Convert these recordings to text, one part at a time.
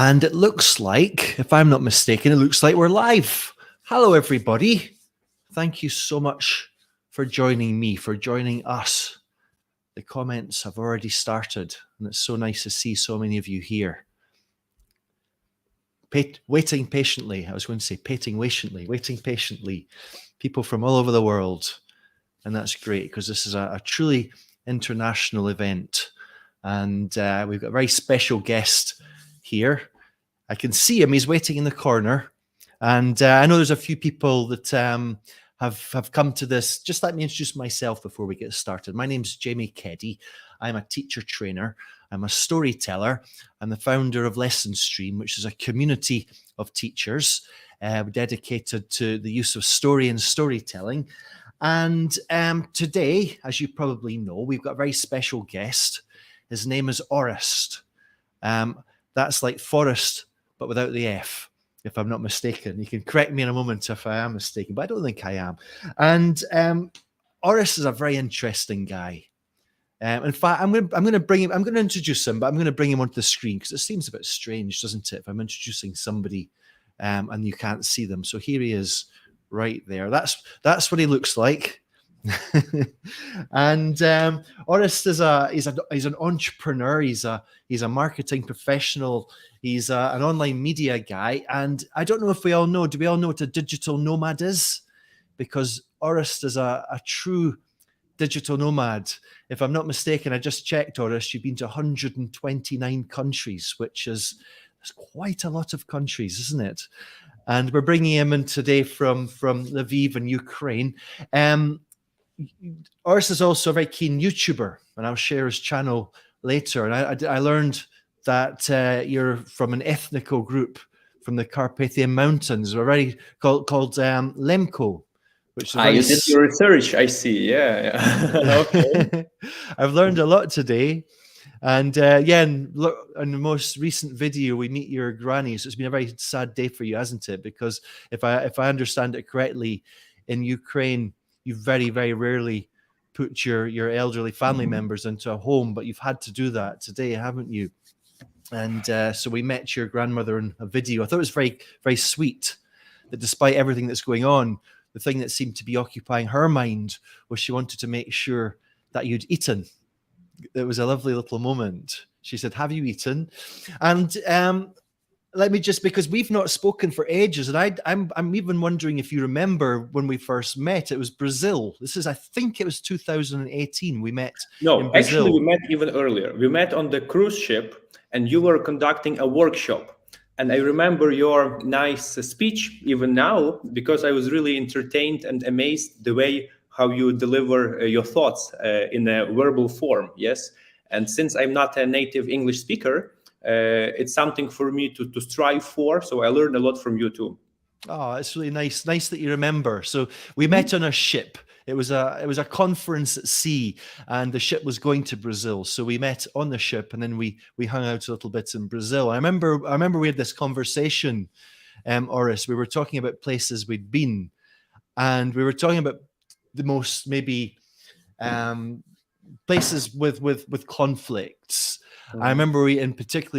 And it looks like, if I'm not mistaken, it looks like we're live. Hello, everybody. Thank you so much for joining me, for joining us. The comments have already started, and it's so nice to see so many of you here. Waiting patiently. I was going to say waiting patiently. People from all over the world. And that's great because this is a truly international event. And we've got a very special guest here. I can see him. He's waiting in the corner. And I know there's a few people that have come to this. Just let me introduce myself before we get started. My name's Jamie Keddy. I'm a teacher trainer. I'm a storyteller. I'm the founder of Lesson Stream, which is a community of teachers dedicated to the use of story and storytelling. And today, as you probably know, we've got a very special guest. His name is Orest. That's like forest, but without the F, if I'm not mistaken. You can correct me in a moment if I am mistaken, but I don't think I am. And Orest is a very interesting guy. In fact, I'm going to bring him. I'm going to introduce him, but I'm going to bring him onto the screen because it seems a bit strange, doesn't it, if I'm introducing somebody and you can't see them. So here he is, right there. That's what he looks like. And Orest is he's an entrepreneur. He's a marketing professional. He's an online media guy. And I don't know if we all know. Do we all know what a digital nomad is? Because Orest is a true digital nomad. If I'm not mistaken, I just checked, Orest, you've been to 129 countries, which is quite a lot of countries, isn't it? And we're bringing him in today from Lviv in Ukraine. Orest is also a very keen YouTuber, and I'll share his channel later. And I learned that you're from an ethnical group from the Carpathian Mountains, already called Lemko. Which is you did your research, I see. Yeah. Okay. I've learned a lot today. And in the most recent video, we meet your granny. So it's been a very sad day for you, hasn't it? Because if I understand it correctly, in Ukraine, you very, very rarely put your elderly family members into a home, but you've had to do that today, haven't you? And so we met your grandmother in a video. I thought it was very, very sweet that despite everything that's going on, the thing that seemed to be occupying her mind was she wanted to make sure that you'd eaten. It was a lovely little moment. She said, "Have you eaten?" And let me just, because we've not spoken for ages, and I'm even wondering if you remember when we first met. It was Brazil. I think it was 2018. We met. No, in Brazil. actually, we met even earlier. We met on the cruise ship, and you were conducting a workshop. And I remember your nice speech even now, because I was really entertained and amazed the way how you deliver your thoughts in a verbal form. Yes. And since I'm not a native English speaker, it's something for me to strive for. So I learned a lot from you too. Oh, it's really nice. Nice that you remember. So we met on a ship. It was a conference at sea, and the ship was going to Brazil. So we met on the ship, and then we hung out a little bit in Brazil. I remember we had this conversation, Orest. We were talking about places we'd been, and we were talking about the most maybe places with conflicts. I remember we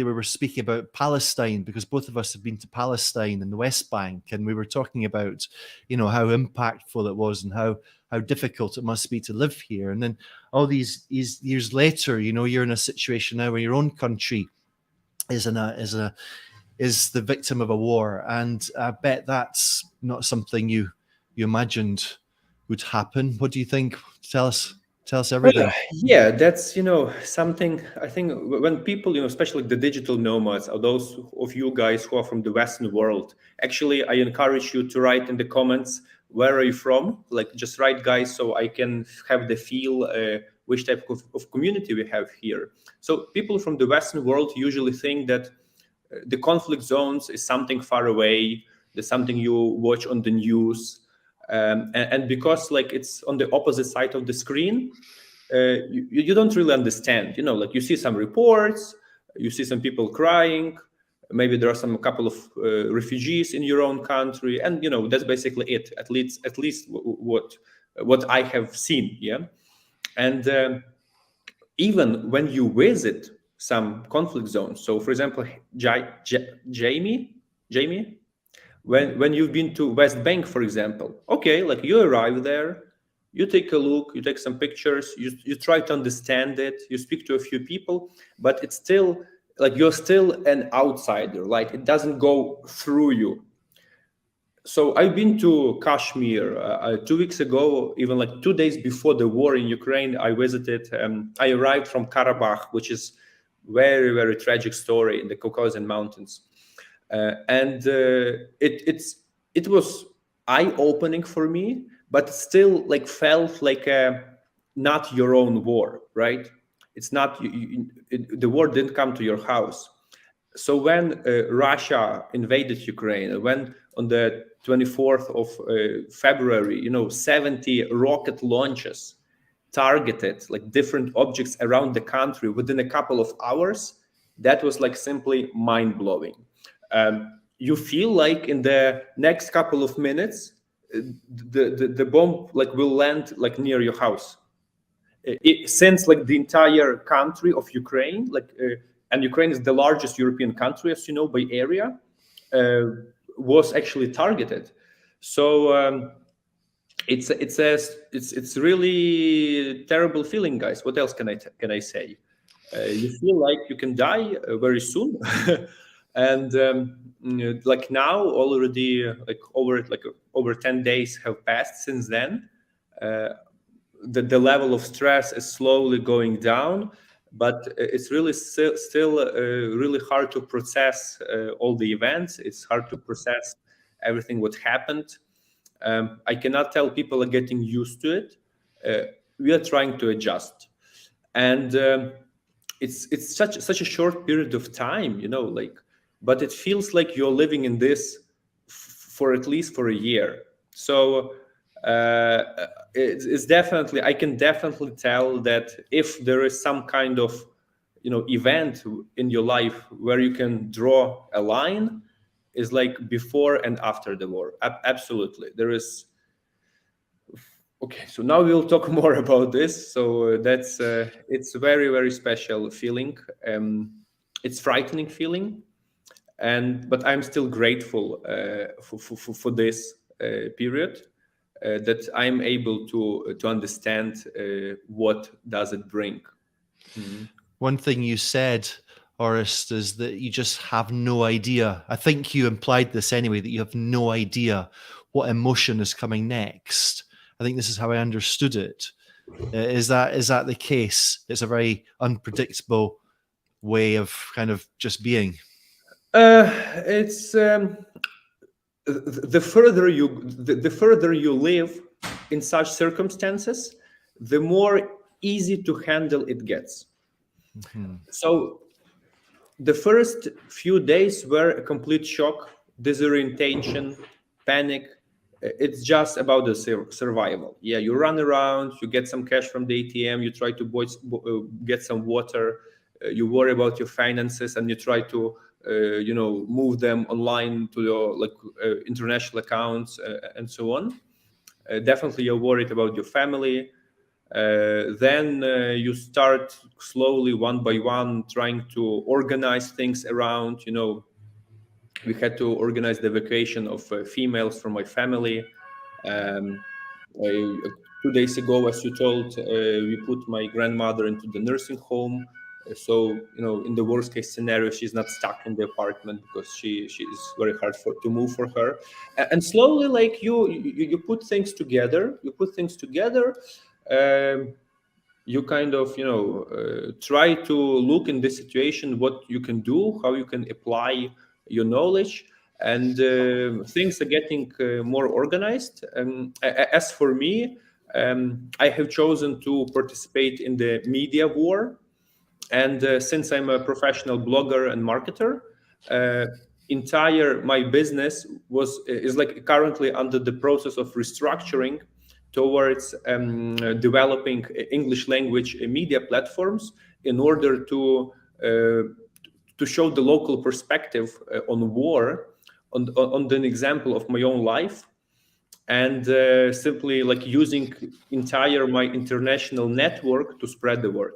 were speaking about Palestine, because both of us have been to Palestine and the West Bank, and we were talking about, how impactful it was and how difficult it must be to live here. And then all these years later, you're in a situation now where your own country is the victim of a war, and I bet that's not something you imagined would happen. What do you think? Tell us everything. Yeah, that's something. I think when people, especially the digital nomads, or those of you guys who are from the Western world, actually I encourage you to write in the comments, where are you from? Like, just write, guys, so I can have the feel which type of community we have here. So people from the Western world usually think that the conflict zones is something far away. There's something you watch on the news. And because it's on the opposite side of the screen, you don't really understand. Like, you see some reports, you see some people crying, maybe there are a couple of refugees in your own country, and that's basically it. At least what I have seen. Yeah, and even when you visit some conflict zones. So, for example, Jamie, when you've been to West Bank, for example, okay, like you arrive there, you take a look, you take some pictures, you try to understand it, you speak to a few people, but it's still like you're still an outsider, like it doesn't go through you. So I've been to Kashmir 2 weeks ago, even like 2 days before the war in Ukraine. I visited. I arrived from Karabakh, which is very, very tragic story in the Caucasian Mountains, and it was eye-opening for me, but still like felt like a not your own war, right? It's not the war didn't come to your house. So when Russia invaded Ukraine, when on the 24th of February, 70 rocket launches targeted like different objects around the country within a couple of hours, that was like simply mind-blowing. You feel like in the next couple of minutes, the bomb like will land like near your house. Since like the entire country of Ukraine, and Ukraine is the largest European country, as you know, by area, was actually targeted. So it's really terrible feeling, guys. What else can I say? You feel like you can die very soon, and like now already over 10 days have passed since then. The level of stress is slowly going down, but it's really still really hard to process all the events. It's hard to process everything what happened. I cannot tell people are getting used to it. We are trying to adjust, and it's such a short period of time, but it feels like you're living in this for at least for a year. So it's definitely, I can definitely tell that if there is some kind of event in your life where you can draw a line, is like before and after the war. Absolutely, there is. Okay, so now we'll talk more about this. So that's it's a very, very special feeling. It's frightening feeling, but I'm still grateful for this period, that I'm able to understand what does it bring. Mm-hmm. One thing you said, Orest, is that you just have no idea. I think you implied this anyway, that you have no idea what emotion is coming next. I think this is how I understood it. Is that the case? It's a very unpredictable way of kind of just being. It's the further you live in such circumstances, the more easy to handle it gets. Mm-hmm. So the first few days were a complete shock, disorientation, panic. It's just about the survival. Yeah, you run around, you get some cash from the ATM, you try to get some water, you worry about your finances, and you try to move them online to your international accounts and so on. Definitely, you're worried about your family. Then you start slowly, one by one, trying to organize things around. We had to organize the evacuation of females from my family. 2 days ago, as you told, we put my grandmother into the nursing home. So, in the worst case scenario, she's not stuck in the apartment, because she is very hard to move for her. And slowly, like you put things together. You kind of try to look in this situation what you can do, how you can apply your knowledge, and things are getting more organized. As for me, I have chosen to participate in the media war, and since I'm a professional blogger and marketer, entire my business is like currently under the process of restructuring towards developing English language media platforms in order to show the local perspective on war, on an example of my own life, and simply like using entire my international network to spread the word.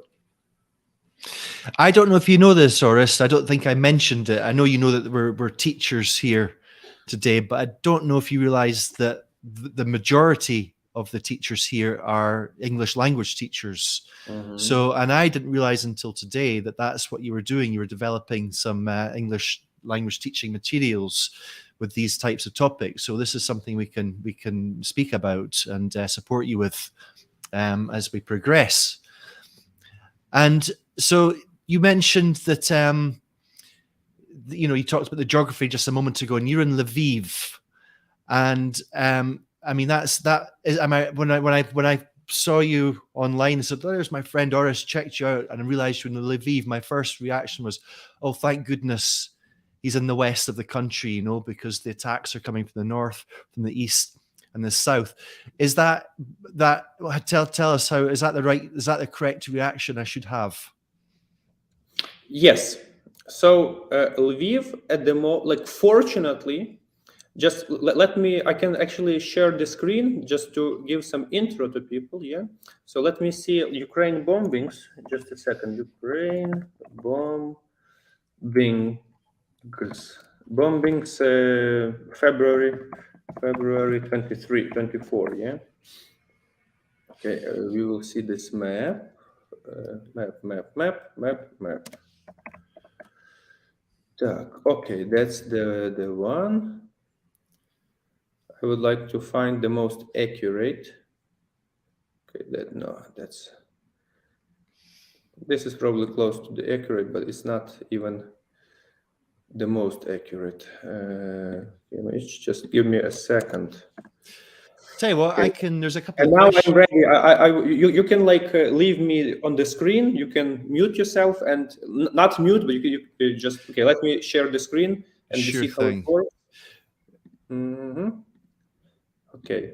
I don't know if you know this, Orest. I don't think I mentioned it. I know you know that we're teachers here today, but I don't know if you realize that the majority of the teachers here are English language teachers. So, and I didn't realize until today that that's what you were doing. You were developing some English language teaching materials with these types of topics. So this is something we can speak about and support you with as we progress. And so you mentioned that you talked about the geography just a moment ago, and you're in Lviv, and I mean when I saw you online, I said, oh, there's my friend Orest, checked you out, and I realized you're in Lviv. My first reaction was, oh, thank goodness he's in the west of the country, because the attacks are coming from the north, from the east, and the south. Is that tell us how is that the correct reaction I should have? Yes. So Lviv at the fortunately, just let me, I can actually share the screen just to give some intro to people. Yeah. So let me see Ukraine bombings. Just a second. Ukraine bombings. Bombings February 23, 24. Yeah. Okay. We will see this map. Map. Okay, that's the one. I would like to find the most accurate. Okay, this is probably close to the accurate, but it's not even the most accurate image. Just give me a second. Tell you what, Okay. there's a couple And of now questions. I'm ready. You can leave me on the screen. You can mute yourself and not mute, but you just okay. Let me share the screen and we Sure see how it thing. works. Okay.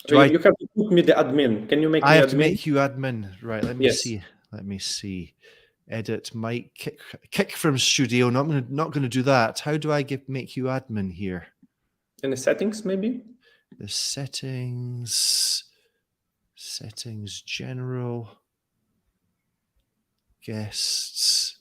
You have to put me the admin. Can you make I me have admin? to make you admin, right? Let me Yes. see. Let me see. Edit mic kick from studio. Not gonna do that. How do I make you admin here? In the settings, maybe. The settings general guests.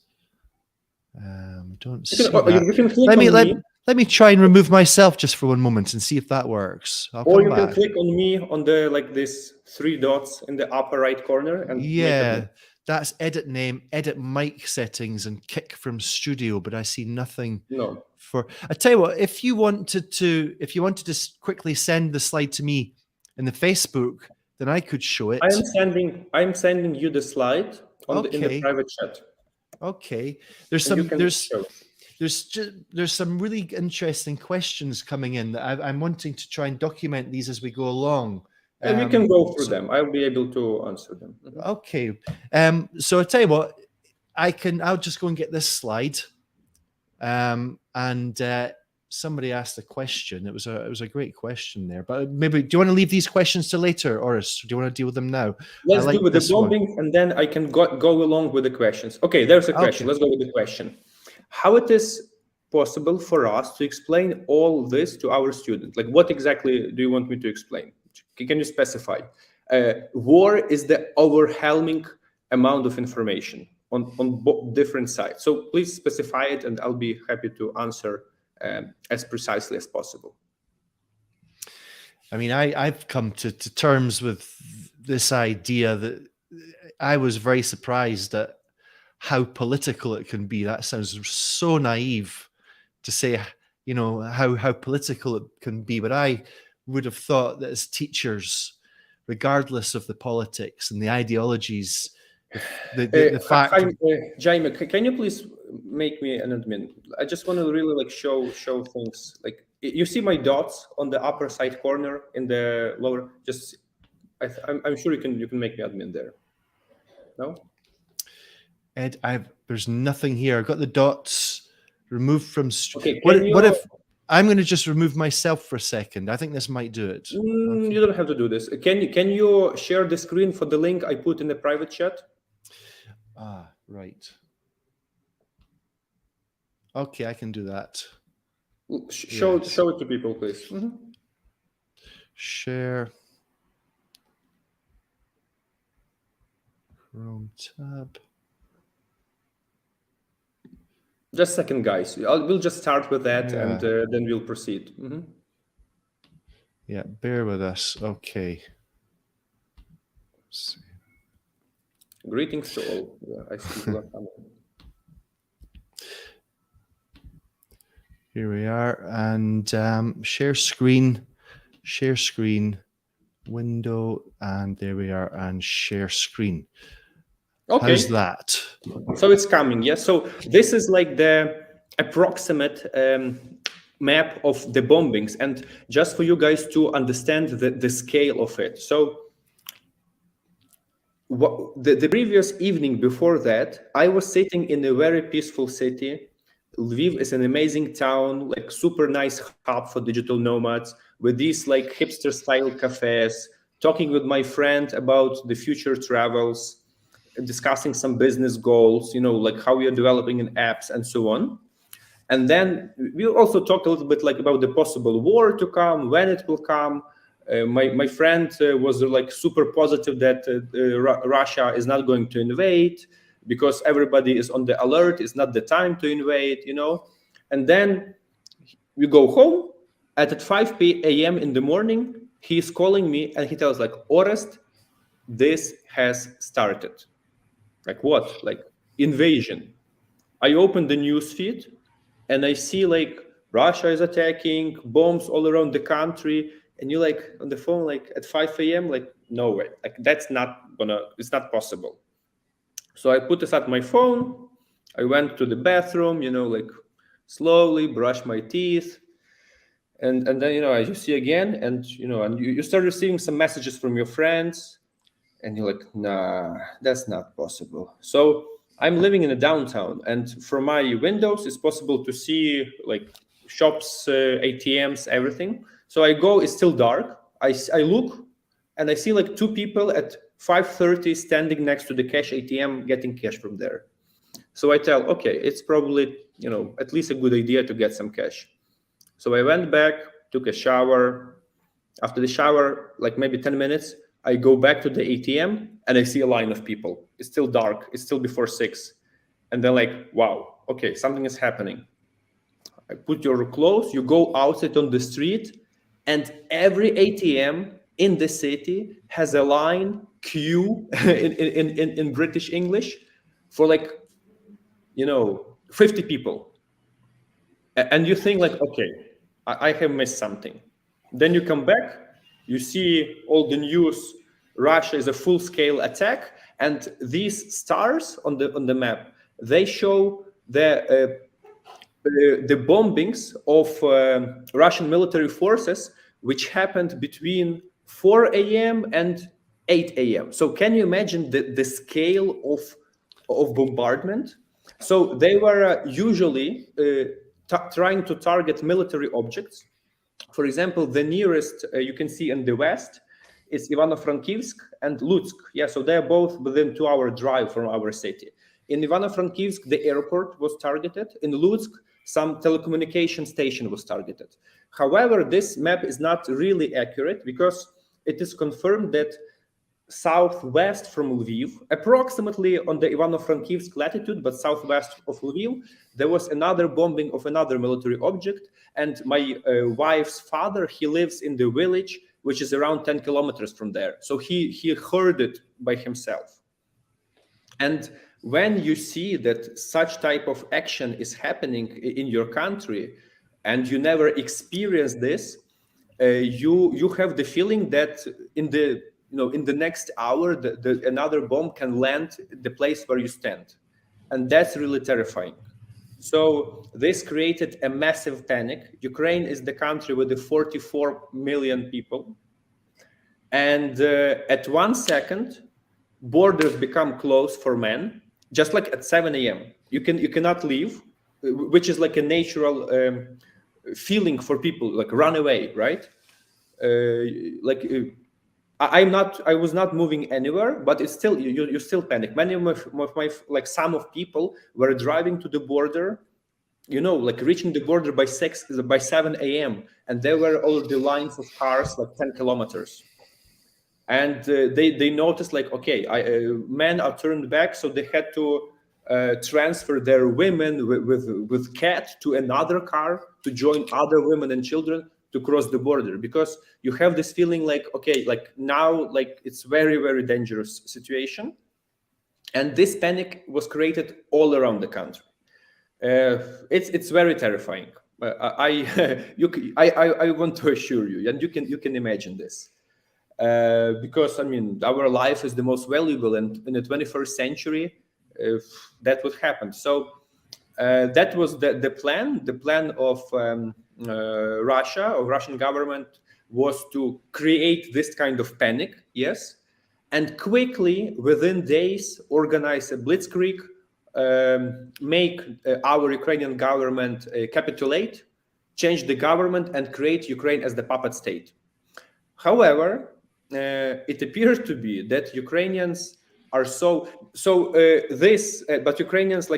Don't see that. You can click on me. Let me try and remove myself just for one moment and see if that works. I'll Or come you back. can click on me on the this 3 dots in the upper right corner and make admin. That's edit name, edit mic settings, and kick from studio. But I see nothing. No. I tell you what, if you wanted to quickly send the slide to me in the Facebook, then I could show it. I'm sending you the slide in the private chat. Okay. There's some really interesting questions coming in that I'm wanting to try and document these as we go along. And we can go through them. I'll be able to answer them. Okay. So I'll tell you what, I'll just go and get this slide. Somebody asked a question. It was a great question there. But maybe, do you want to leave these questions to later, Orest? Or do you want to deal with them now? Let's do with the bombing, and then I can go along with the questions. Okay, there's a question. Okay. Let's go with the question. How it is possible for us to explain all this to our students? Like, what exactly do you want me to explain? Can you specify? War is the overwhelming amount of information on different sides. So please specify it, and I'll be happy to answer as precisely as possible. I mean, I've come to terms with this idea that I was very surprised at how political it can be. That sounds so naive to say, how political it can be. But I would have thought that as teachers, regardless of the politics and the ideologies, the fact. Hi, Jaime, can you please make me an admin? I just want to really show things. Like, you see my dots on the upper side corner in the lower. Just, I'm sure you can make me admin there. No. Ed, there's nothing here. I've got the dots removed from. Okay. What if I'm going to just remove myself for a second? I think this might do it. Okay. You don't have to do this. Can you share the screen for the link I put in the private chat? Ah, right. Okay, I can do that. Show it to people, please. Share. Chrome tab. Just a second, guys. We'll just start with that, Yeah. and then we'll proceed. Yeah, bear with us. Okay. Let's see. Greetings to all. Yeah, I see people are coming. Here we are. And share screen, window, and there we are, and share screen. Okay. How's that? So it's coming, yes. So this is like the approximate map of the bombings, and just for you guys to understand the scale of it. So the previous evening before that, I was sitting in a very peaceful city. Lviv is an amazing town, like super nice hub for digital nomads, with these like hipster style cafes, talking with my friend about the future travels, discussing some business goals, like how we are developing in apps and so on. And then we also talked a little bit like about the possible war to come, when it will come. My friend was like super positive that Russia is not going to invade because everybody is on the alert. It's not the time to invade, And then we go home at 5 a.m. in the morning. He's calling me and he tells like, Orest, this has started. Like what? Like invasion. I open the news feed and I see like Russia is attacking, bombs all around the country, and you like on the phone like at 5 a.m. like no way, like it's not possible. So I put aside my phone. I went to the bathroom, like slowly brush my teeth, and then as you see again, and you start receiving some messages from your friends, and you're like, nah, that's not possible. So I'm living in a downtown, and from my windows it's possible to see like shops, ATMs, everything. So I go, it's still dark. I look and I see like two people at 5:30 standing next to the cash ATM getting cash from there. So I tell, okay, it's probably at least a good idea to get some cash. So I went back, took a shower. After the shower, like maybe 10 minutes, I go back to the ATM and I see a line of people. It's still dark. It's still before 6. And then like, wow, okay, something is happening. I put your clothes, you go outside on the street, and every ATM in the city has a line, queue in British English, for like, 50 people. And you think like, okay, I have missed something. Then you come back, you see all the news, Russia is a full-scale attack, and these stars on the map, they show the bombings of Russian military forces, which happened between 4 a.m. and 8 a.m. So can you imagine the scale of bombardment? So they were usually trying to target military objects. For example, the nearest you can see in the west is Ivano-Frankivsk and Lutsk. Yeah, so they're both within 2-hour drive from our city. In Ivano-Frankivsk, the airport was targeted. In Lutsk, some telecommunication station was targeted. However, this map is not really accurate because it is confirmed that southwest from Lviv, approximately on the Ivano-Frankivsk latitude, but southwest of Lviv, there was another bombing of another military object. And my wife's father, he lives in the village, which is around 10 kilometers from there. So he heard it by himself. And when you see that such type of action is happening in your country, and you never experienced this, you have the feeling that in the next hour, another bomb can land the place where you stand. And that's really terrifying. So this created a massive panic. Ukraine is the country with the 44 million people. And at 1 second, borders become closed for men, just like at 7 a.m. You cannot leave, which is like a natural feeling for people, like run away, right? I was not moving anywhere, but it's still you still panic. Many of my like some of people were driving to the border, like reaching the border by 7 a.m. and there were already lines of cars like 10 kilometers. and they noticed like, okay, men are turned back, so they had to transfer their women with cat to another car to join other women and children to cross the border, because you have this feeling like, okay, like now, like it's very, very dangerous situation. And this panic was created all around the country. It's very terrifying. I want to assure you, and you can imagine this, because I mean our life is the most valuable, and in the 21st century, that would happen. So that was the plan. The plan of Russia, or Russian government, was to create this kind of panic, yes, and quickly, within days, organize a blitzkrieg, make our Ukrainian government capitulate, change the government, and create Ukraine as the puppet state. However, it appears to be that Ukrainians are but Ukrainians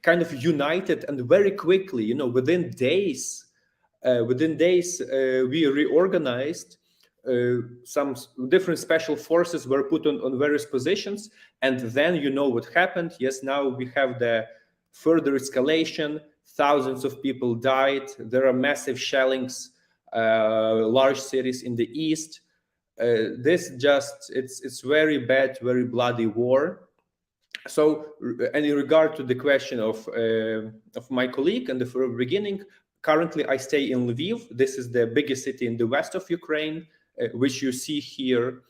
kind of united, and very quickly, within days, we reorganized. Some different special forces were put on various positions, and then what happened. Yes, now we have the further escalation. Thousands of people died. There are massive shellings, large cities in the east. It's very bad, very bloody war. So, and in regard to the question of my colleague and the very beginning, currently I stay in Lviv. This is the biggest city in the west of Ukraine, which you see here,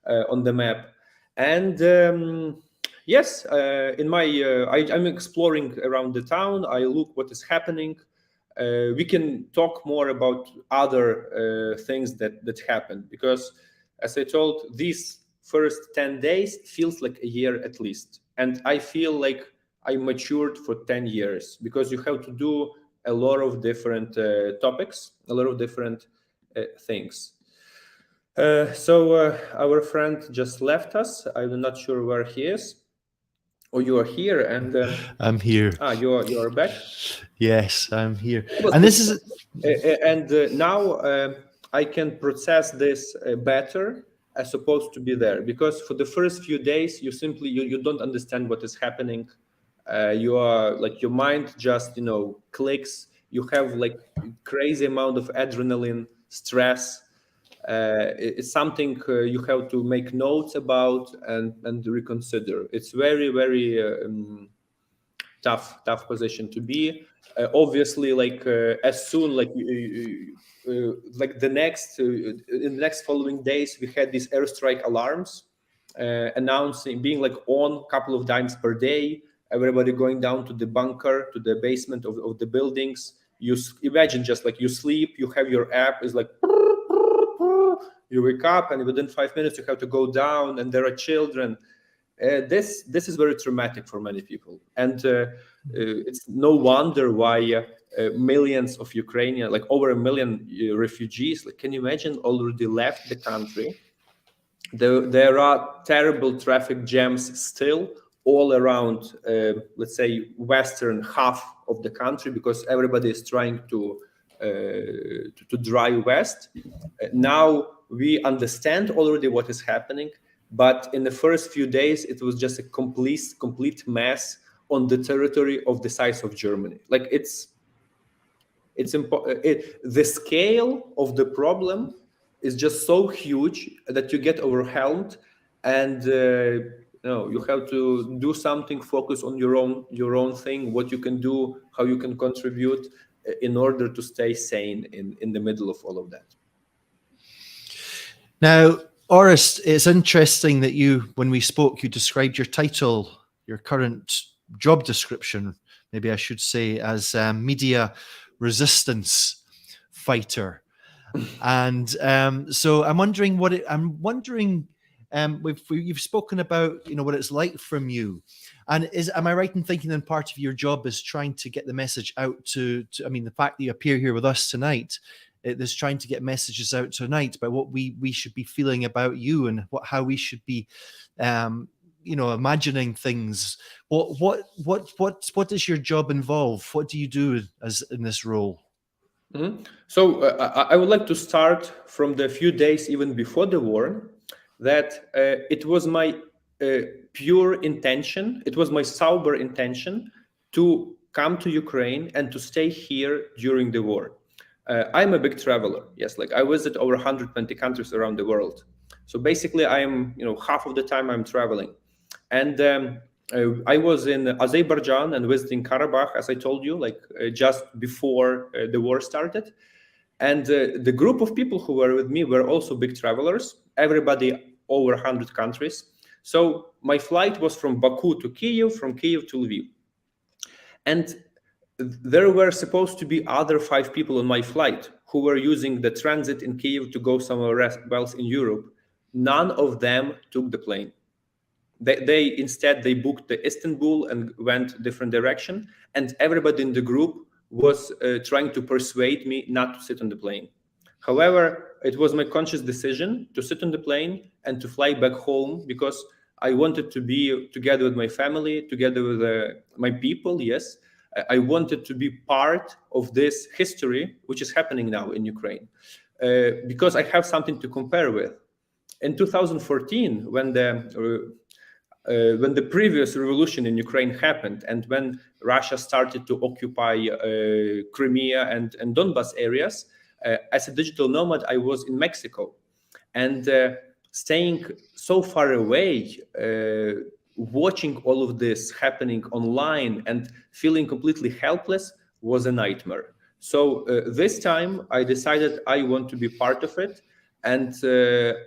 on the map. And yes, I'm exploring around the town. I look what is happening. We can talk more about other things that happened, because, as I told, these first 10 days feels like a year at least, and I feel like I matured for 10 years, because you have to do a lot of different topics, a lot of different things. So our friend just left us. I'm not sure where he is. Oh, you are here, and I'm here. You are back. Yes, I'm here. And this is now I can process this better, as opposed to be there, because for the first few days you simply you don't understand what is happening. You are like, your mind just clicks. You have like crazy amount of adrenaline, stress. It's something you have to make notes about and reconsider. It's very, very tough position to be. Obviously, like as soon like the next in the next following days, we had these airstrike alarms announcing, being like on a couple of times per day. Everybody going down to the bunker, to the basement of the buildings. You imagine, just like you sleep, you have your app is like, you wake up, and within 5 minutes you have to go down, and there are children. This is very traumatic for many people, and it's no wonder why millions of Ukrainians, like over 1 million refugees, like, can you imagine, already left the country. There are terrible traffic jams still all around, let's say, western half of the country, because everybody is trying to drive west. Now we understand already what is happening, but in the first few days it was just a complete mess on the territory of the size of Germany. Like the scale of the problem is just so huge that you get overwhelmed, and you have to do something, focus on your own thing, what you can do, how you can contribute in order to stay sane in the middle of all of that. Now, Orest, it's interesting that when we spoke, you described your title, your current job description, maybe I should say, as media resistance fighter. And so I'm wondering you've spoken about, what it's like from you, and am I right in thinking then part of your job is trying to get the message out to I mean, the fact that you appear here with us tonight, is trying to get messages out tonight about what we should be feeling about you, and how we should be imagining things. What does your job involve? What do you do in this role? So I would like to start from the few days even before the war, that it was my pure intention, it was my sober intention to come to Ukraine and to stay here during the war. I'm a big traveler. Yes, like I visit over 120 countries around the world. So basically, I am, half of the time I'm traveling. And I was in Azerbaijan and visiting Karabakh, as I told you, like just before the war started. And the group of people who were with me were also big travelers, everybody over 100 countries. So my flight was from Baku to Kyiv, from Kyiv to Lviv. And there were supposed to be other 5 people on my flight who were using the transit in Kyiv to go somewhere else in Europe. None of them took the plane. They instead they booked the Istanbul and went different direction, and everybody in the group was trying to persuade me not to sit on the plane. However, it was my conscious decision to sit on the plane and to fly back home, because I wanted to be together with my family, together with my people. Yes, I wanted to be part of this history which is happening now in Ukraine, because I have something to compare with. In 2014, when the previous revolution in Ukraine happened, and when Russia started to occupy Crimea and Donbas areas, as a digital nomad, I was in Mexico. And staying so far away, watching all of this happening online and feeling completely helpless was a nightmare. So this time I decided I want to be part of it. And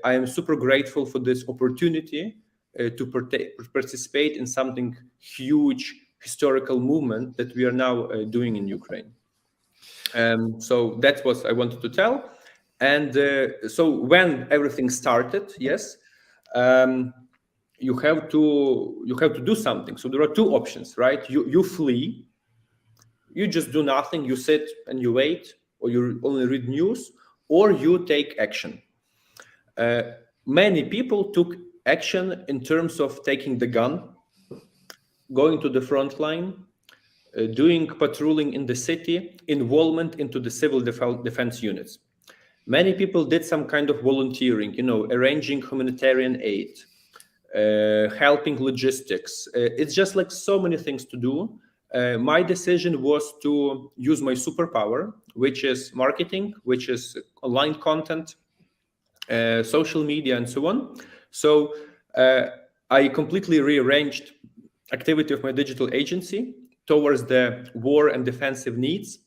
I am super grateful for this opportunity to participate in something huge, historical movement that we are now doing in Ukraine. So that's what I wanted to tell. And so when everything started, yes, you have to do something. So there are 2 options, right? You flee, you just do nothing, you sit and you wait, or you only read news, or you take action. Many people took action in terms of taking the gun, going to the front line, doing patrolling in the city, involvement into the civil defense units. Many people did some kind of volunteering, arranging humanitarian aid, helping logistics. It's just like so many things to do. My decision was to use my superpower, which is marketing, which is online content, social media, and so on. So I completely rearranged activity of my digital agency towards the war and defensive needs,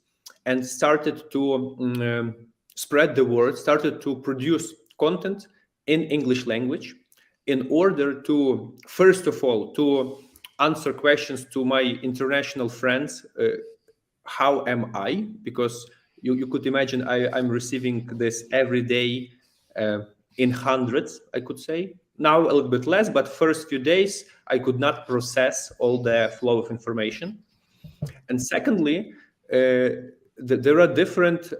and started to spread the word, started to produce content in English language in order to, first of all, to answer questions to my international friends. How am I? Because you could imagine I'm receiving this every day in hundreds, I could say. Now a little bit less, but first few days I could not process all the flow of information. And secondly, there are different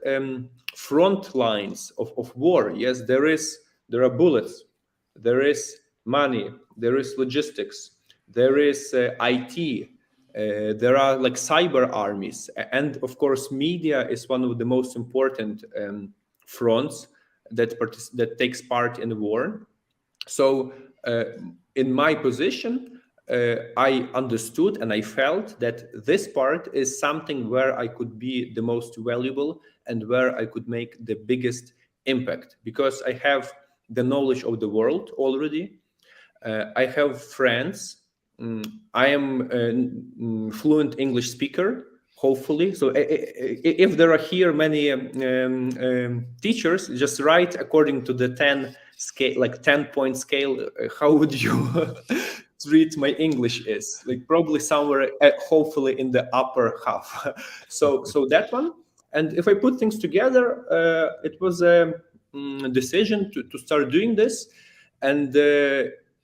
front lines of war. Yes, there are bullets, there is money, there is logistics, there is IT, there are like cyber armies, and of course, media is one of the most important fronts that takes part in the war. So, in my position, I understood and I felt that this part is something where I could be the most valuable and where I could make the biggest impact, because I have the knowledge of the world already. I have friends. I am a fluent English speaker, hopefully. So if there are here many teachers, just write according to the 10 scale, like 10-point scale. How would you treat my English is? Like probably somewhere, hopefully in the upper half. So that one. And if I put things together, it was a decision to start doing this. And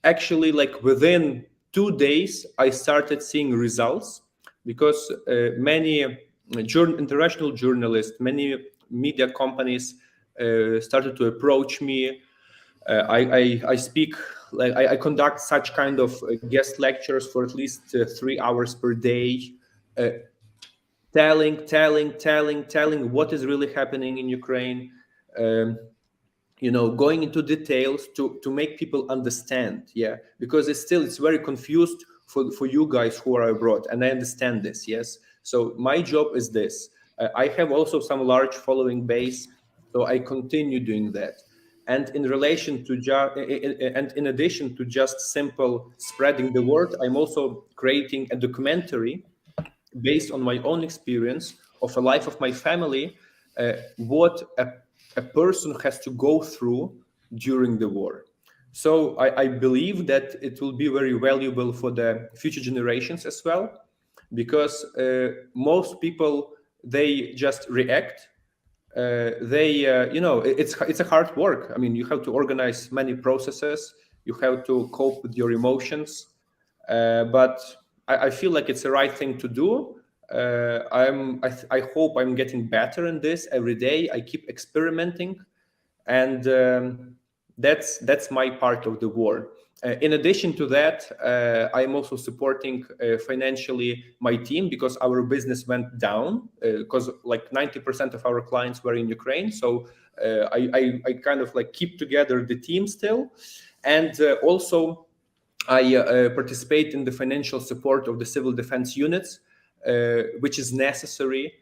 actually, like within 2 days, I started seeing results, because many international journalists, many media companies started to approach me. I speak, like I conduct such kind of guest lectures for at least 3 hours per day, telling what is really happening in Ukraine, going into details to make people understand, because it's very confused for you guys who are abroad, and I understand this, yes. So my job is this. I have also some large following base, so I continue doing that. And in relation to and in addition to just simple spreading the word, I'm also creating a documentary based on my own experience of a life of my family, what a person has to go through during the war. So I believe that it will be very valuable for the future generations as well, because most people, they just react. It's a hard work. I mean, you have to organize many processes. You have to cope with your emotions. But I feel like it's the right thing to do. I hope I'm getting better in this every day. I keep experimenting, and that's my part of the war. In addition to that, I'm also supporting financially my team, because our business went down, because like 90% of our clients were in Ukraine. So I kind of like keep together the team still, and also I participate in the financial support of the civil defense units, which is necessary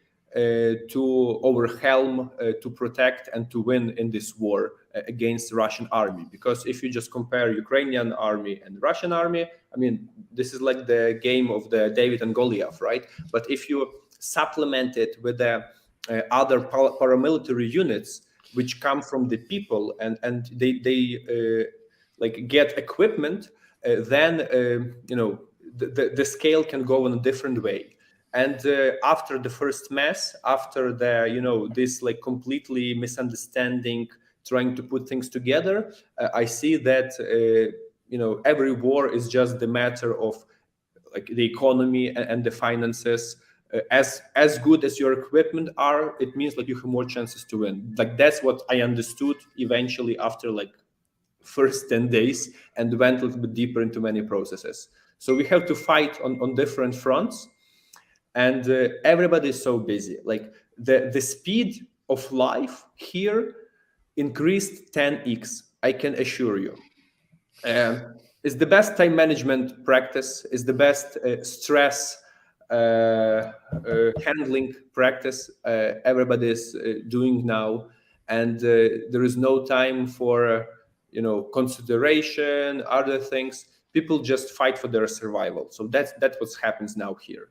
to overwhelm, to protect, and to win in this war against the Russian army. Because if you just compare Ukrainian army and Russian army, I mean, this is like the game of the David and Goliath, right? But if you supplement it with the other paramilitary units, which come from the people, and they like get equipment, then the scale can go in a different way. And after the first mess, after the this like completely misunderstanding, trying to put things together, I see that every war is just the matter of like the economy and the finances. As good as your equipment are, it means like you have more chances to win. Like that's what I understood eventually after like first 10 days, and went a little bit deeper into many processes. So we have to fight on different fronts, and everybody is so busy. Like the speed of life here increased 10x, I can assure you. It's the best time management practice, is the best stress handling practice everybody is doing now, and there is no time for consideration, other things. People just fight for their survival. So that's what happens now here.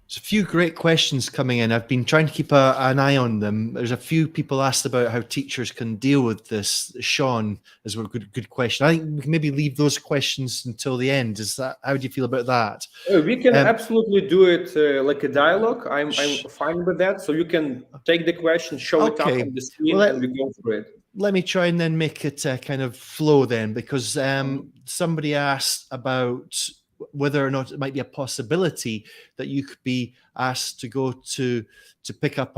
There's a few great questions coming in. I've been trying to keep an eye on them. There's a few people asked about how teachers can deal with this. Sean is a good question. I think we can maybe leave those questions until the end. How do you feel about that? We can absolutely do it like a dialogue. I'm fine with that. So you can take the question, show it up on the screen, and we go through it. Let me try and then make it kind of flow then, because somebody asked about whether or not it might be a possibility that you could be asked to go to pick up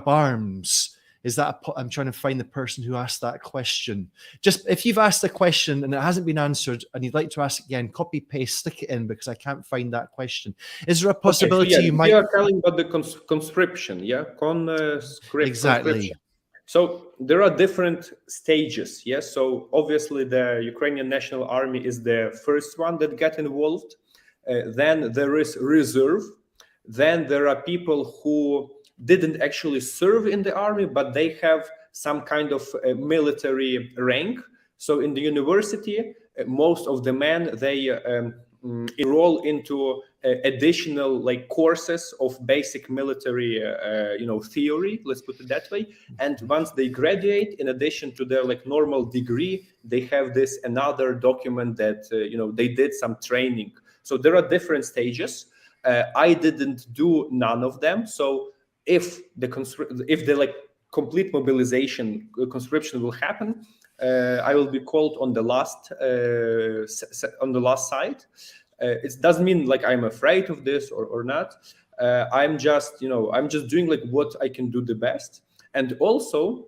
arms. Is that I'm trying to find the person who asked that question. Just if you've asked a question and it hasn't been answered and you'd like to ask again, copy paste, stick it in, because I can't find that question. Is there a possibility you might? We are telling about the conscription, Exactly. Conscription. So there are different stages, yes. So obviously the Ukrainian National Army is the first one that get involved. Then there is reserve. Then there are people who didn't actually serve in the army, but they have some kind of military rank. So in the university, most of the men, they enroll into additional like courses of basic military theory, let's put it that way. And once they graduate, in addition to their like normal degree, they have this another document that they did some training. So there are different stages. I didn't do none of them. So if the like complete mobilization conscription will happen, I will be called on the last side. It doesn't mean like I'm afraid of this or not. I'm just doing like what I can do the best. And also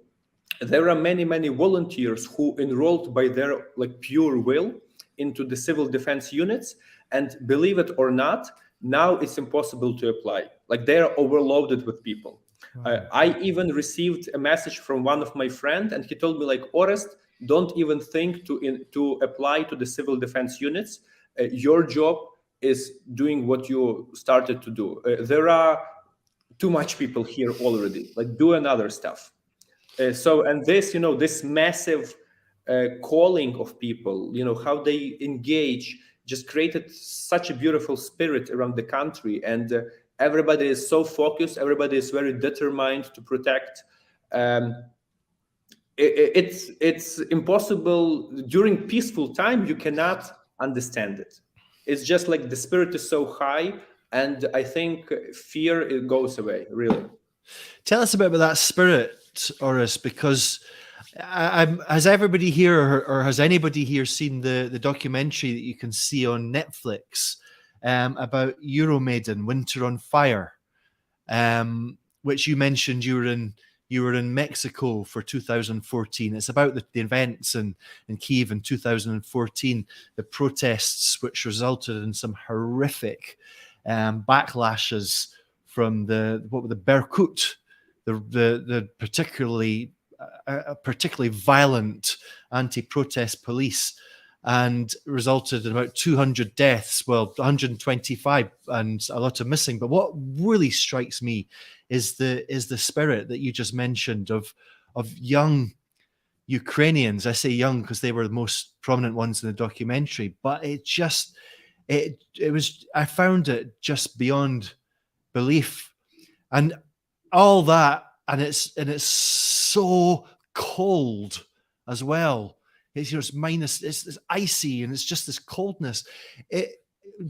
there are many volunteers who enrolled by their like pure will into the civil defense units. And believe it or not, Now it's impossible to apply. Like they are overloaded with people. I even received a message from one of my friends, and he told me like, Orest, don't even think to apply to the civil defense units. Your job is doing what you started to do. There are too much people here already. Like do another stuff. And this, this massive calling of people, how they engage, just created such a beautiful spirit around the country, and everybody is so focused. Everybody is very determined to protect. It's impossible during peaceful time. You cannot understand it. It's just like the spirit is so high, and I think fear it goes away. Really. Tell us a bit about that spirit, Oris, because has everybody here or has anybody here seen the documentary that you can see on Netflix about Euromaidan, Winter on Fire, which you mentioned you were in Mexico for 2014. It's about the events in Kyiv in 2014, the protests which resulted in some horrific backlashes from the Berkut, the particularly violent anti-protest police, and resulted in about 200 deaths, well, 125, and a lot of missing. But what really strikes me is the spirit that you just mentioned of young Ukrainians. I say young because they were the most prominent ones in the documentary, but I found it just beyond belief, and all that, and it's so cold as well. It's it's icy, and it's just this coldness.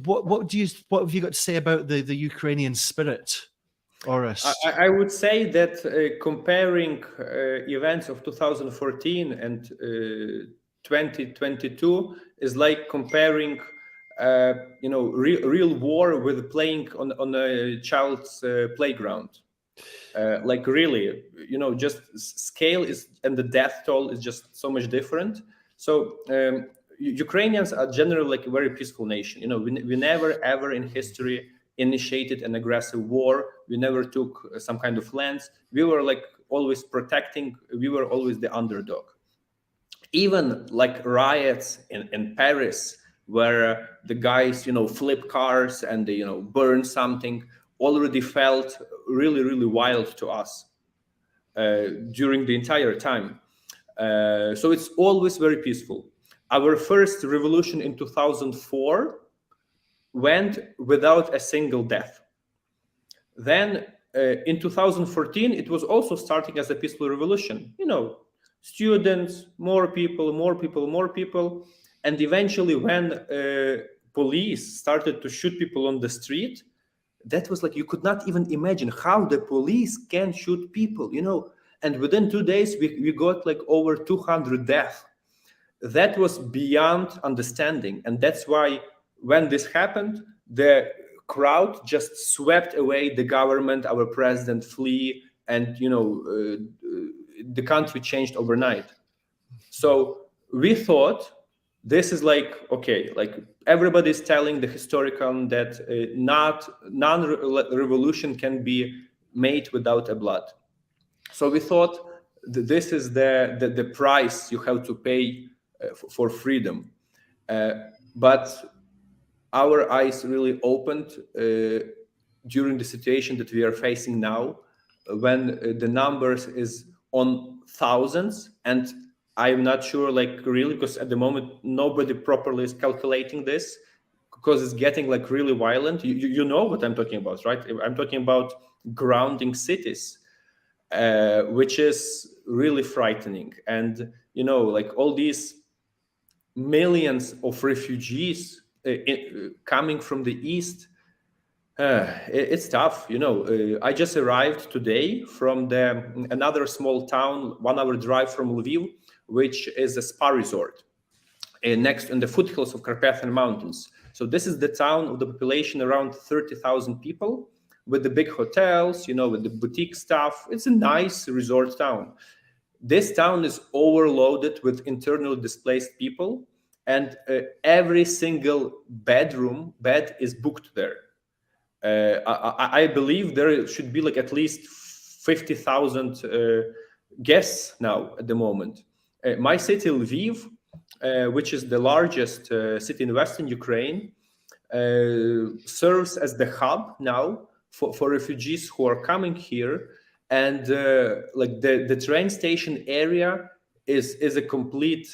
What have you got to say about the Ukrainian spirit, Orest? I would say that comparing events of 2014 and 2022 is like comparing real war with playing on a child's playground. Like really, just scale is, and the death toll is just so much different. So Ukrainians are generally like a very peaceful nation. We never ever in history initiated an aggressive war. We never took some kind of lands. We were like always protecting. We were always the underdog. Even like riots in Paris, where the guys flip cars and they burn something, already felt really, really wild to us during the entire time. So it's always very peaceful. Our first revolution in 2004 went without a single death. Then in 2014, it was also starting as a peaceful revolution. Students, more people. And eventually when police started to shoot people on the street, that was like, you could not even imagine how the police can shoot people, and within 2 days we got like over 200 deaths. That was beyond understanding, and that's why when this happened, the crowd just swept away the government, our president flee, and the country changed overnight. So we thought this is like, okay, like everybody's telling the historical that non-revolution can be made without a blood. So we thought that this is the price you have to pay for freedom. But our eyes really opened during the situation that we are facing now, when the numbers is on thousands, and I'm not sure, like really, because at the moment nobody properly is calculating this, because it's getting like really violent. You know what I'm talking about, right? I'm talking about grounding cities, which is really frightening. And like all these millions of refugees coming from the east, it's tough. I just arrived today from another small town, 1 hour drive from Lviv, which is a spa resort next in the foothills of Carpathian Mountains. So this is the town of the population around 30,000 people, with the big hotels, with the boutique stuff. It's a nice resort town. This town is overloaded with internally displaced people, and every single bed is booked there. I believe there should be like at least 50,000 guests now at the moment. My city, Lviv, which is the largest city in Western Ukraine, serves as the hub now for refugees who are coming here. And like the train station area is a complete,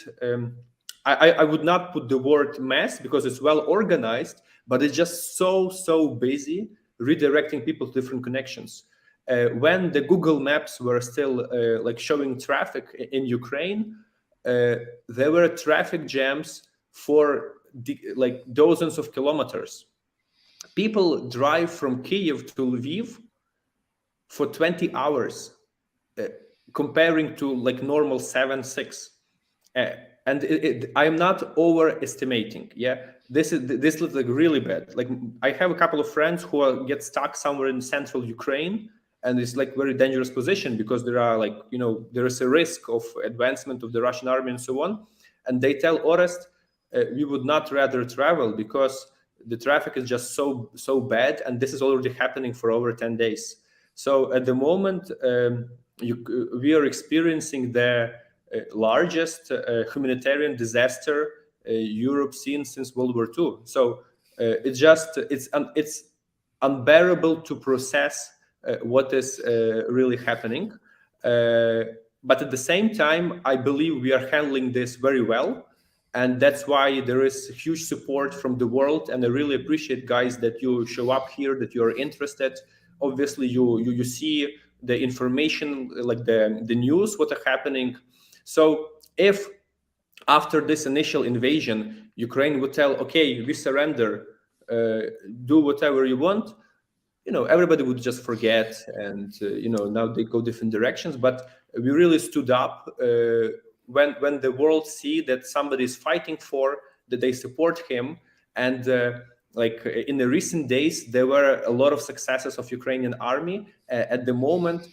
I would not put the word mess because it's well organized, but it's just so busy redirecting people to different connections. When the Google Maps were still like showing traffic in Ukraine, there were traffic jams for like dozens of kilometers. People drive from Kiev to Lviv for 20 hours, uh, comparing to like normal 7-6. And I'm not overestimating. Yeah, this looks like really bad. Like I have a couple of friends who get stuck somewhere in central Ukraine, and it's like very dangerous position because there are like there is a risk of advancement of the Russian army and so on. And they tell Orest, we would not rather travel because the traffic is just so bad, and this is already happening for over 10 days. So at the moment, we are experiencing the largest humanitarian disaster Europe seen since World War II. So it's unbearable to process what is really happening. But at the same time, I believe we are handling this very well. And that's why there is huge support from the world. And I really appreciate, guys, that you show up here, that you are interested. Obviously, you see the information, like the news, what are happening. So if after this initial invasion, Ukraine would tell, okay, we surrender, do whatever you want, everybody would just forget, and now they go different directions. But we really stood up when the world see that somebody is fighting for, that they support him. And like in the recent days, there were a lot of successes of Ukrainian army. At the moment,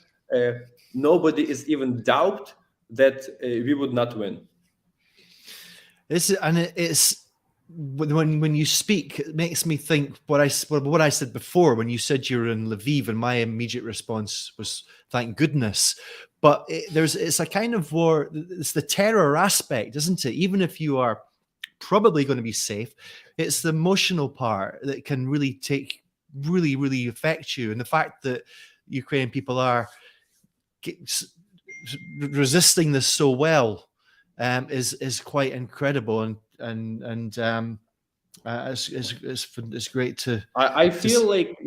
nobody is even doubt that we would not win. It's when you speak, it makes me think what I said before when you said you were in Lviv, and my immediate response was thank goodness. But it's a kind of war. It's the terror aspect, isn't it? Even if you are probably going to be safe, it's the emotional part that can really really affect you. And the fact that Ukrainian people are resisting this so well is quite incredible, and it's great to. I feel like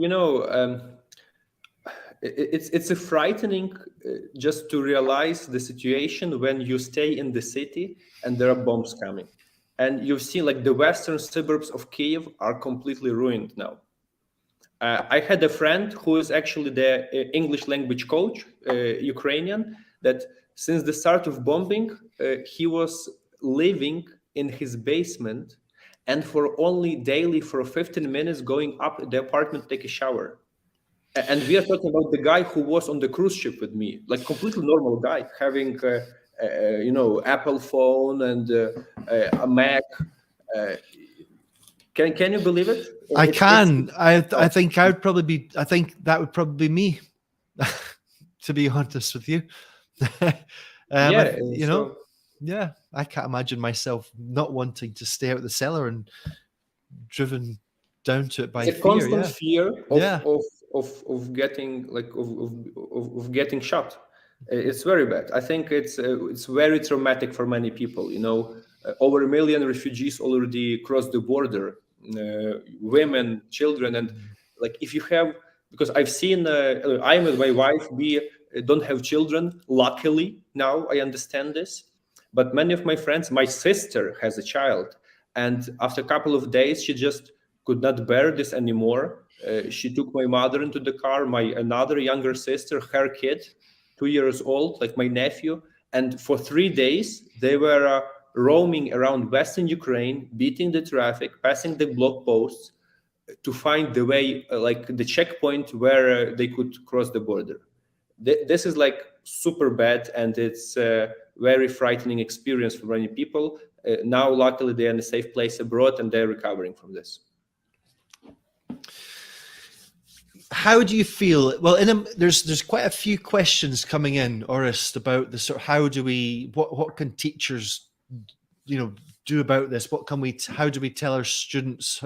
it's a frightening just to realize the situation when you stay in the city and there are bombs coming, and you've seen like the western suburbs of Kiev are completely ruined now. I had a friend who is actually the English language coach, Ukrainian, that since the start of bombing, he was living in his basement, and for only daily for 15 minutes going up the apartment to take a shower. And we are talking about the guy who was on the cruise ship with me, like completely normal guy, having Apple phone and a Mac. Can you believe it? I can. I think I would probably be. I think that would probably be me, to be honest with you. Yeah, I can't imagine myself not wanting to stay out the cellar and driven down to it by it's a fear. constant fear of getting of getting shot. It's very bad. I think it's very traumatic for many people. Over 1 million refugees already crossed the border, women, children, and like if you have, because I've seen, I'm with my wife, we don't have children. Luckily, now I understand this. But many of my friends, my sister has a child, and after a couple of days, she just could not bear this anymore. She took my mother into the car, my another younger sister, her kid, 2 years old, like my nephew, and for 3 days they were roaming around Western Ukraine, beating the traffic, passing the block posts to find the way, like the checkpoint where they could cross the border. This is like super bad, and it's a very frightening experience for many people. Now, luckily, they're in a safe place abroad, and they're recovering from this. how do you feel? Well, there's quite a few questions coming in, Orest, about the sort of what can teachers, do about this? What can how do we tell our students?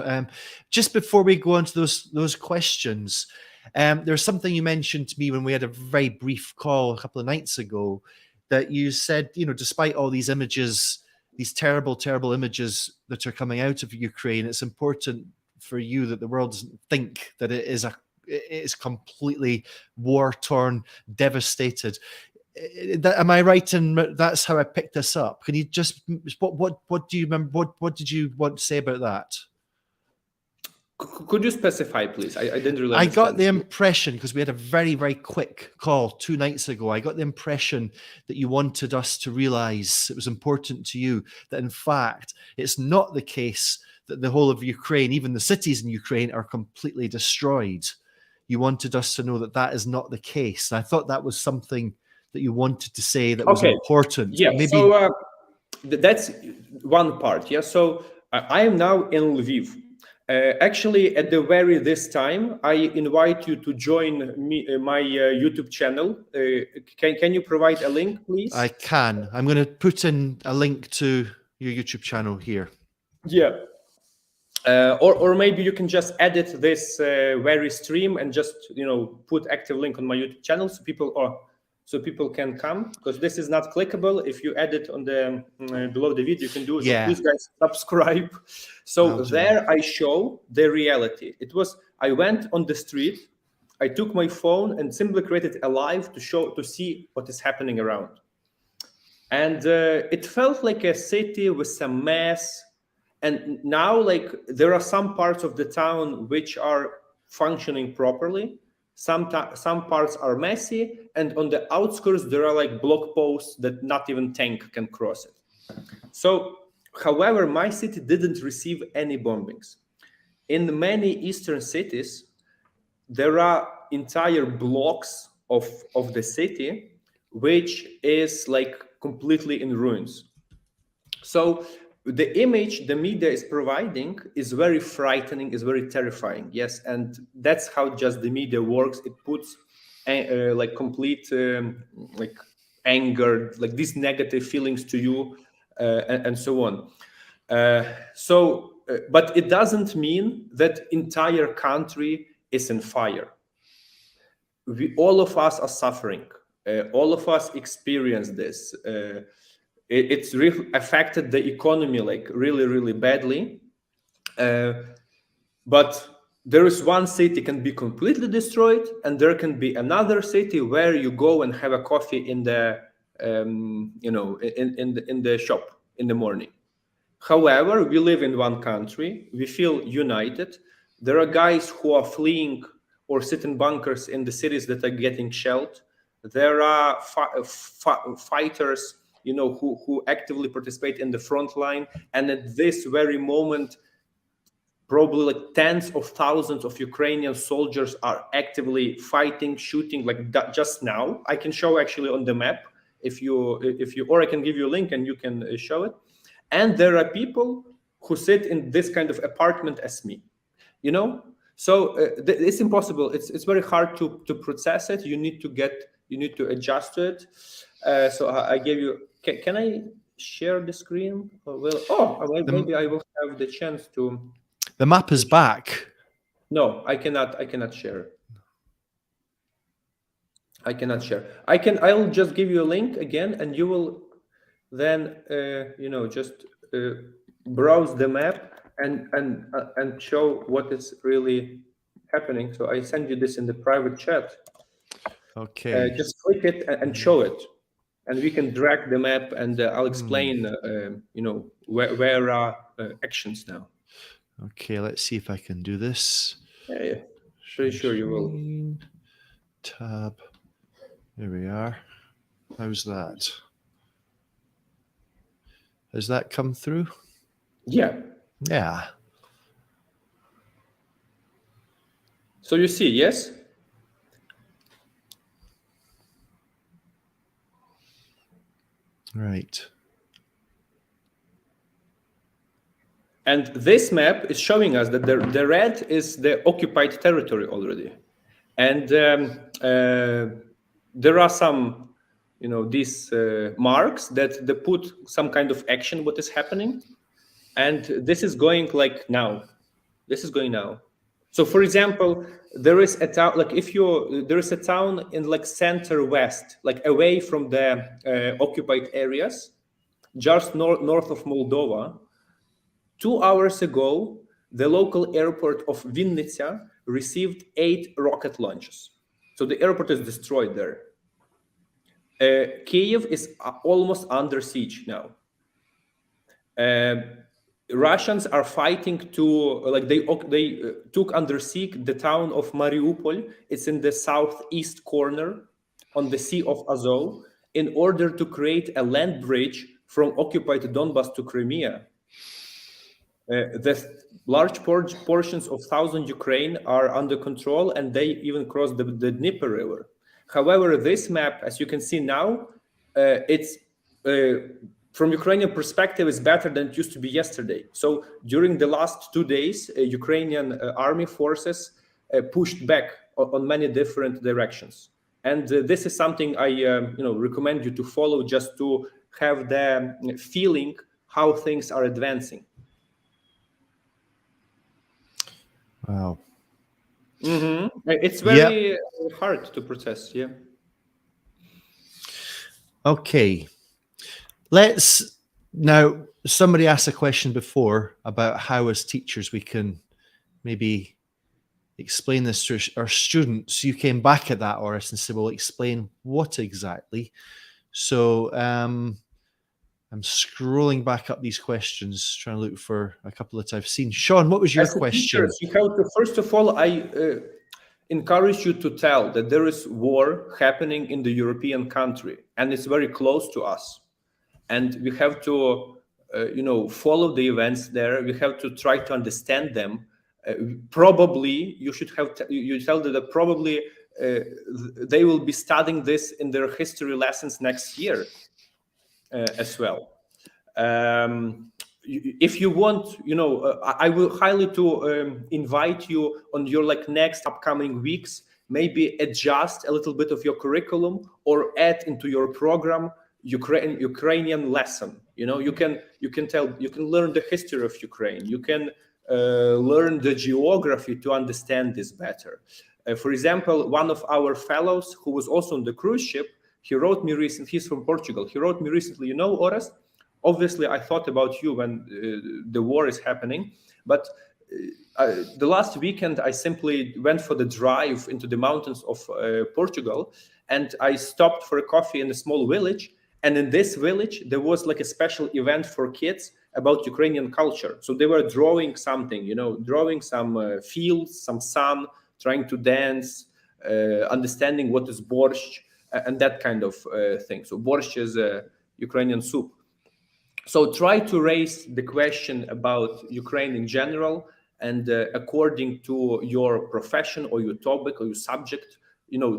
Just before we go on to those questions, there's something you mentioned to me when we had a very brief call a couple of nights ago, that you said, despite all these images, these terrible, terrible images that are coming out of Ukraine, it's important for you that the world doesn't think that it is completely war-torn, devastated. Am I right in that's how I picked this up? Can you just what do you remember? What did you want to say about that? Could you specify, please? I didn't really I understand. got the impression, because we had a very, very quick call 2 nights ago, I got the impression that you wanted us to realize, it was important to you, that in fact, it's not the case that the whole of Ukraine, even the cities in Ukraine, are completely destroyed. You wanted us to know that that is not the case. And I thought that was something that you wanted to say that was important. Yeah, Maybe so that's one part. Yeah, so I am now in Lviv. Actually, at the very this time, I invite you to join me, my YouTube channel. Can you provide a link, please? I can. I'm going to put in a link to your YouTube channel here. Yeah. Or maybe you can just edit this very stream and just put active link on my YouTube channel so people can come, because this is not clickable. If you edit on the below the video, you can do it. Yeah. So please, guys, subscribe. So there I show the reality. I went on the street, I took my phone and simply created a live to see what is happening around. And it felt like a city with some mess. And now, like, there are some parts of the town which are functioning properly. Some parts are messy, and on the outskirts there are like block posts that not even tank can cross it. So, however, my city didn't receive any bombings. In many eastern cities, there are entire blocks of the city which is like completely in ruins. So the image the media is providing is very frightening, is very terrifying. Yes, and that's how just the media works. It puts like complete like anger, like these negative feelings to you, and so on. But it doesn't mean that entire country is in fire. All of us are suffering. All of us experience this. It's really affected the economy like really, really badly. But there is one city can be completely destroyed, and there can be another city where you go and have a coffee in the in the shop in the morning. However, we live in one country. We feel united. There are guys who are fleeing or sit in bunkers in the cities that are getting shelled. There are fighters, who actively participate in the front line. And at this very moment, probably like tens of thousands of Ukrainian soldiers are actively fighting, shooting, like that just now. I can show actually on the map or I can give you a link and you can show it. And there are people who sit in this kind of apartment as me, So it's impossible. It's very hard to process it. You need to adjust to it. So I gave you. Can I share the screen? Maybe I will have the chance to. The map is back. No, I cannot share. I cannot share. I'll just give you a link again, and you will then just browse the map and show what is really happening. So I send you this in the private chat. Okay. Just click it and show it, and we can drag the map, and I'll explain where are actions now. Okay, let's see if I can do this. Yeah. Pretty sure you will. Tab. There we are. How's that? Has that come through? Yeah. Yeah. So you see, yes? Right. And this map is showing us that the red is the occupied territory already. And there are some, these marks that they put some kind of action what is happening, and this is going like now. This is going now. So, for example, there is a town, like if you there is a town in like center west, like away from the occupied areas, just north of Moldova. 2 hours ago, the local airport of Vinnytsia received 8 rocket launches. So the airport is destroyed there. Kiev is almost under siege now. Russians are fighting to, like they took under siege the town of Mariupol. It's in the southeast corner on the Sea of Azov, in order to create a land bridge from occupied Donbas to Crimea. The large portions of southern Ukraine are under control, and they even cross the Dnieper River. However, this map, as you can see now, it's from Ukrainian perspective is better than it used to be yesterday. So during the last 2 days, Ukrainian army forces pushed back on many different directions. And this is something I recommend you to follow, just to have the feeling how things are advancing. Wow. It's very hard to process. Yeah. Okay. Let's now, somebody asked a question before about how as teachers we can maybe explain this to our students. You came back at that, Orest, and said, well, explain what exactly. So I'm scrolling back up these questions, trying to look for a couple that I've seen. Sean, what was your question? Teachers, you have to, first of all, I encourage you to tell that there is war happening in the European country, and it's very close to us. And we have to, follow the events there. We have to try to understand them. Probably you should have, you tell them that probably they will be studying this in their history lessons next year as well. If you want, I will highly to invite you on your next upcoming weeks, maybe adjust a little bit of your curriculum or add into your program Ukrainian lesson. You can learn the history of Ukraine. You can learn the geography to understand this better. For example, one of our fellows who was also on the cruise ship, he wrote me recently, he's from Portugal. He wrote me recently, Orest, obviously I thought about you when the war is happening, but the last weekend I simply went for the drive into the mountains of Portugal, and I stopped for a coffee in a small village. And in this village, there was a special event for kids about Ukrainian culture. So they were drawing something, drawing some fields, some sun, trying to dance, understanding what is borsch, and that kind of thing. So borsch is a Ukrainian soup. So try to raise the question about Ukraine in general, and according to your profession or your topic or your subject,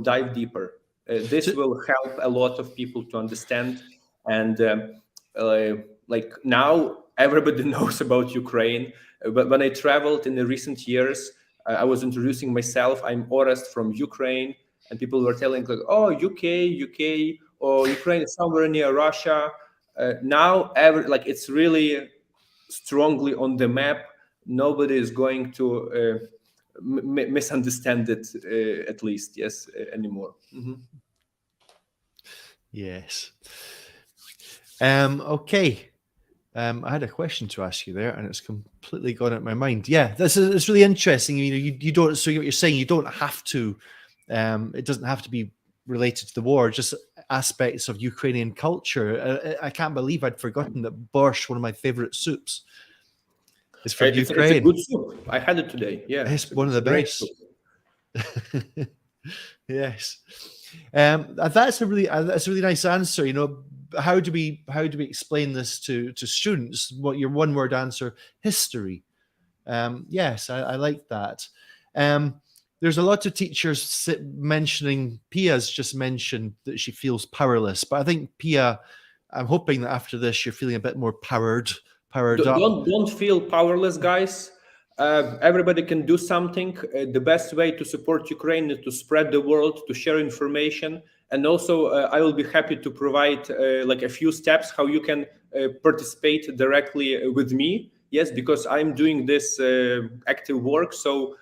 dive deeper. This will help a lot of people to understand. And now everybody knows about Ukraine. But when I traveled in the recent years, I was introducing myself. I'm Orest from Ukraine. And people were telling oh, UK, or Ukraine is somewhere near Russia. Now, it's really strongly on the map. Nobody is going to misunderstand it, at least, anymore. Yes. Okay. I had a question to ask you there, and it's completely gone out of my mind. Yeah, it's really interesting. You don't. So what you're saying, you don't have to. It doesn't have to be related to the war. Just aspects of Ukrainian culture. I can't believe I'd forgotten that borsch, one of my favorite soups, is from Ukraine. It's a good soup. I had it today. Yeah, it's one of the best. Yes. That's a really nice answer. How do we explain this to students? What your one word answer? History. Yes, I like that. There's a lot of teachers mentioning, Pia's just mentioned that she feels powerless, but I think Pia, I'm hoping that after this you're feeling a bit more powered up. Don't feel powerless, guys. Everybody can do something. The best way to support Ukraine is to spread the word, to share information, and also I will be happy to provide like a few steps how you can participate directly with me. Yes, because I'm doing this active work. So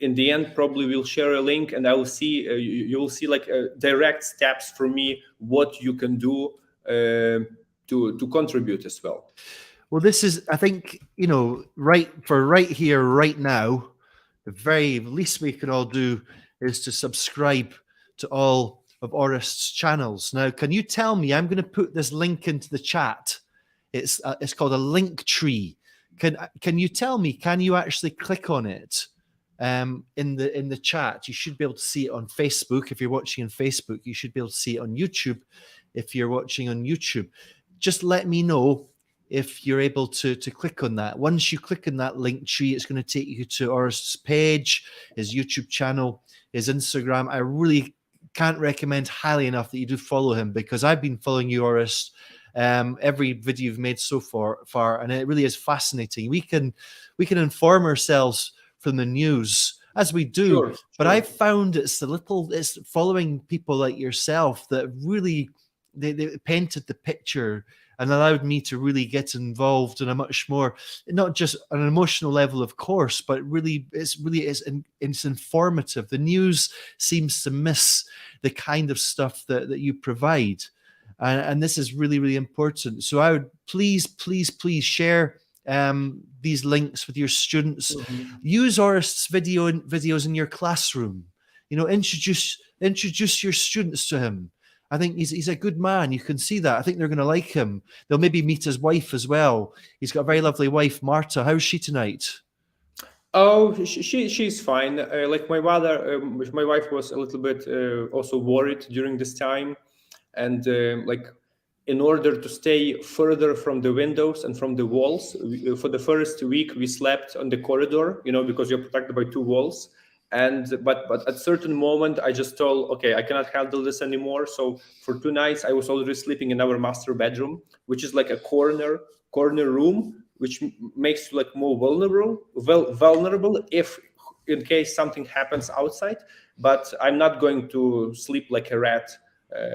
in the end, probably we'll share a link, and I will see you will see like direct steps from me what you can do to contribute as well. Well, this is, I think, right here, right now, the very least we can all do is to subscribe to all of Orest's channels. Now, can you tell me? I'm going to put this link into the chat. It's called a link tree. Can you tell me? Can you actually click on it in the chat? You should be able to see it on Facebook if you're watching on Facebook. You should be able to see it on YouTube if you're watching on YouTube. Just let me know if you're able to click on that. Once you click on that link tree, it's going to take you to Orest's page, his YouTube channel, his Instagram. I really can't recommend highly enough that you do follow him, because I've been following you, Orest, every video you've made so far, and it really is fascinating. We can inform ourselves from the news, as we do, Sure. but I've found it's following people like yourself that really they painted the picture and allowed me to really get involved in a much more, not just an emotional level, of course, but it's informative. The news seems to miss the kind of stuff that you provide. And this is really, really important. So I would please share these links with your students. Mm-hmm. Use Orest's videos in your classroom. Introduce your students to him. I think he's a good man. You can see that. I think they're going to like him. They'll maybe meet his wife as well. He's got a very lovely wife, Marta. How's she tonight? Oh, she's fine. Like my mother, my wife was a little bit also worried during this time, and like in order to stay further from the windows and from the walls, for the first week we slept on the corridor, because you're protected by two walls. But at certain moment I just told, okay, I cannot handle this anymore. So for 2 nights I was already sleeping in our master bedroom, which is like a corner room, which makes you like more vulnerable if in case something happens outside. But I'm not going to sleep like a rat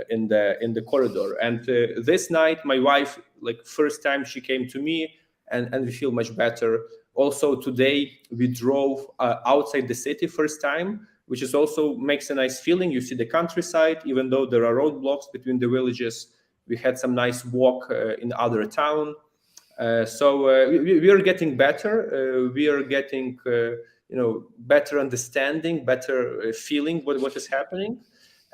in the corridor. And this night my wife, like first time she came to me, and we feel much better. Also today we drove outside the city first time, which is also makes a nice feeling. You see the countryside, even though there are roadblocks between the villages. We had some nice walk in other town. So we are getting better. We are getting better understanding, better feeling what is happening,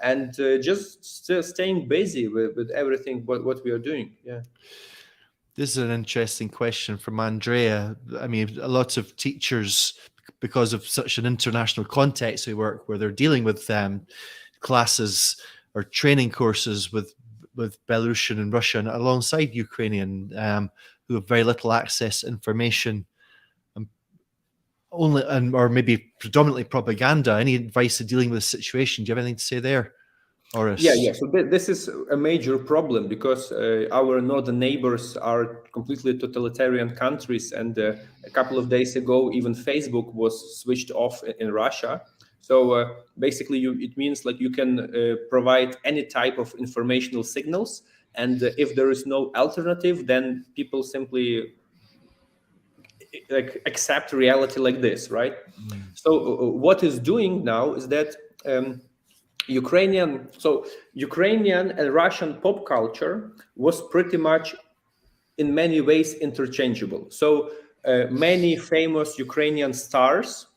and just still staying busy with everything what we are doing. Yeah. This is an interesting question from Andrea. I mean, a lot of teachers, because of such an international context we work, where they're dealing with classes or training courses with Belarusian and Russian alongside Ukrainian, who have very little access to information, or maybe predominantly propaganda. Any advice to dealing with the situation? Do you have anything to say there? Orest? Yeah. So this is a major problem, because our northern neighbors are completely totalitarian countries, and a couple of days ago, even Facebook was switched off in Russia. So basically, it means like you can provide any type of informational signals, and if there is no alternative, then people simply like accept reality like this, right? So what is doing now is that Ukrainian and Russian pop culture was pretty much in many ways interchangeable. So many famous Ukrainian stars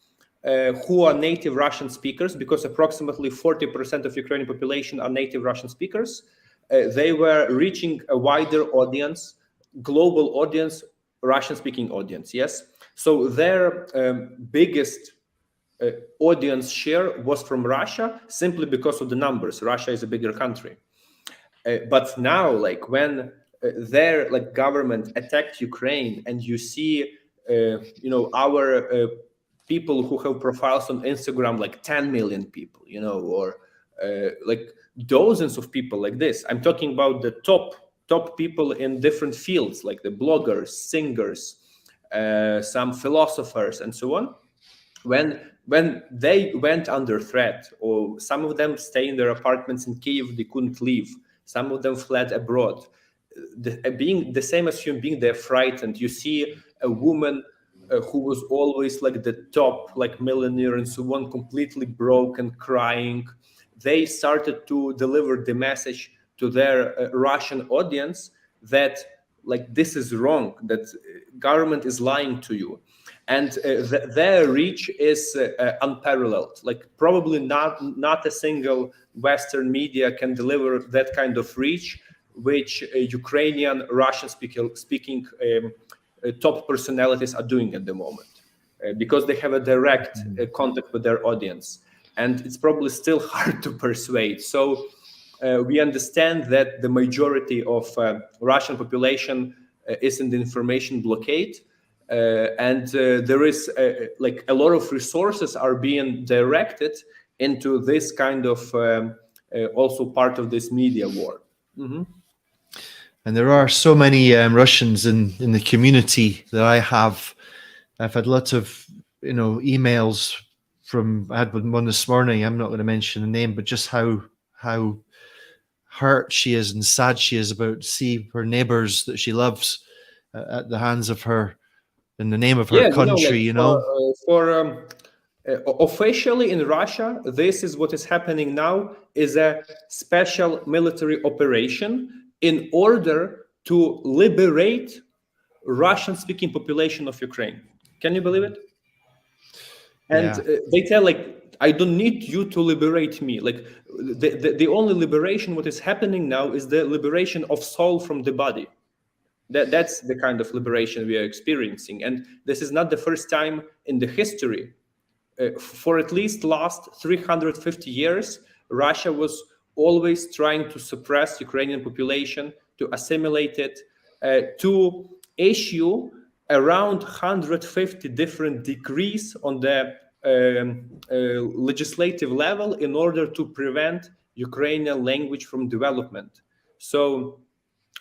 who are native Russian speakers, because approximately 40% of Ukrainian population are native Russian speakers, they were reaching a wider audience, global audience, Russian-speaking audience. Yes, so their biggest audience share was from Russia, simply because of the numbers. Russia is a bigger country. But now, like when their government attacked Ukraine, and you see, our people who have profiles on Instagram, like 10 million people, or like dozens of people like this. I'm talking about the top people in different fields, like the bloggers, singers, some philosophers, and so on. When they went under threat, or some of them stay in their apartments in Kiev, they couldn't leave. Some of them fled abroad. Being the same as human being, they're frightened. You see a woman who was always like the top, like millionaire and so on, completely broke and crying. They started to deliver the message to their Russian audience that like this is wrong, that government is lying to you. And their reach is unparalleled. Like probably not a single Western media can deliver that kind of reach, which Ukrainian, Russian speaking top personalities are doing at the moment, because they have a direct contact with their audience, and it's probably still hard to persuade. So we understand that the majority of Russian population is in the information blockade, and there is like a lot of resources are being directed into this kind of also part of this media war. Mm-hmm. And there are so many Russians in the community that I've had lots of emails from. I had one this morning. I'm not going to mention the name, but just how hurt she is and sad she is about see her neighbors that she loves at the hands of her in the name of her country. Officially in Russia, this is what is happening now, is a special military operation in order to liberate Russian-speaking population of Ukraine. Can you believe it? And they tell like, I don't need you to liberate me. Like the only liberation what is happening now is the liberation of soul from the body. That's the kind of liberation we are experiencing. And this is not the first time in the history. For at least last 350 years, Russia was always trying to suppress Ukrainian population, to assimilate it, to issue around 150 different decrees on the legislative level in order to prevent Ukrainian language from development. So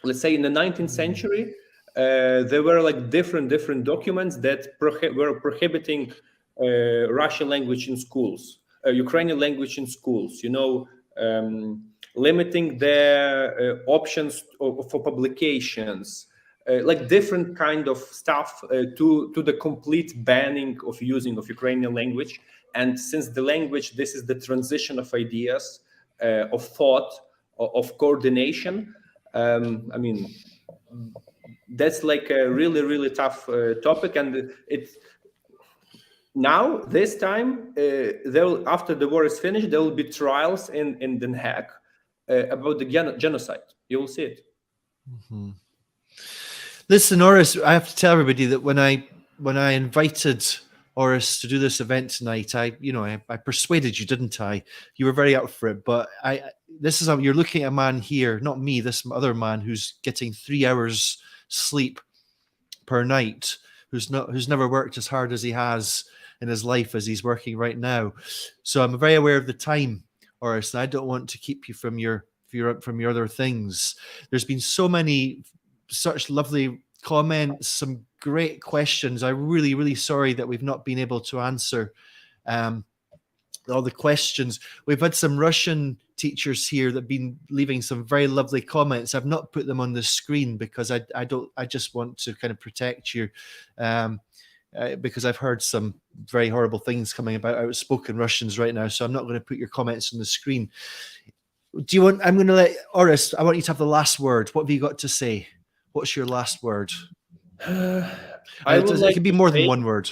let's say in the 19th century, there were like different documents that were prohibiting Russian language in schools, Ukrainian language in schools, limiting the options for publications, like different kind of stuff to the complete banning of using of Ukrainian language. And since the language, this is the transition of ideas, of thought, of coordination. I mean, that's like a really, really tough topic. And it's now, this time, after the war is finished, there will be trials in Den Haag about the genocide. You will see it. Mm-hmm. Listen, Orest, I have to tell everybody that when I invited Orest to do this event tonight, I persuaded you, didn't I? You were very up for it, but you're looking at a man here, not me, this other man who's getting 3 hours sleep per night, who's never worked as hard as he has in his life as he's working right now. So I'm very aware of the time, Orest, and I don't want to keep you from your other things. There's been such lovely comments, some great questions. I'm really, really sorry that we've not been able to answer all the questions. We've had some Russian teachers here that have been leaving some very lovely comments. I've not put them on the screen because I just want to kind of protect you, because I've heard some very horrible things coming about outspoken Russians right now. So I'm not going to put your comments on the screen. I'm going to let Orest, I want you to have the last word. What have you got to say? What's your last word? It can be more than one word.